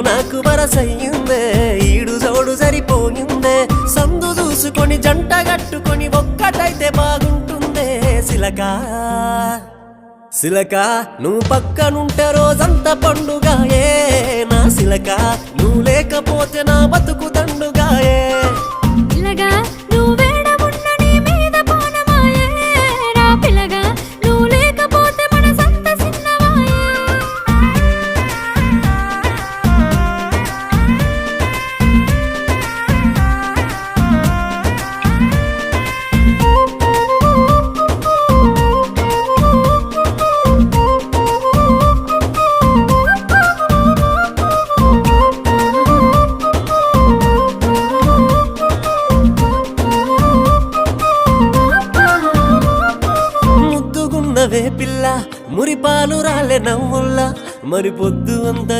నాకు వరసయ్యిందే ఈడు జోడు సరిపోయిందే సందు చూసుకొని జంట గట్టుకొని ఒక్కటైతే బాగుంటుందే సిలకా సిలకా నువ్వు పక్కనుంటే రోజంతా పండుగాయే నా సిలకా నువ్వు లేకపోతే నా బతుకు దండుగాయే పిల్లగా నువ్వేడ ఉన్న నీ మీద పోనమాయే రా పిల్లగా నువ్వు లేకపోతే మనసంత సిన్నవాయే ముద్దుగున్నవే పిల్ల మురిపాలు రాలే నవ్వుల్లా మరి పొద్దు అంత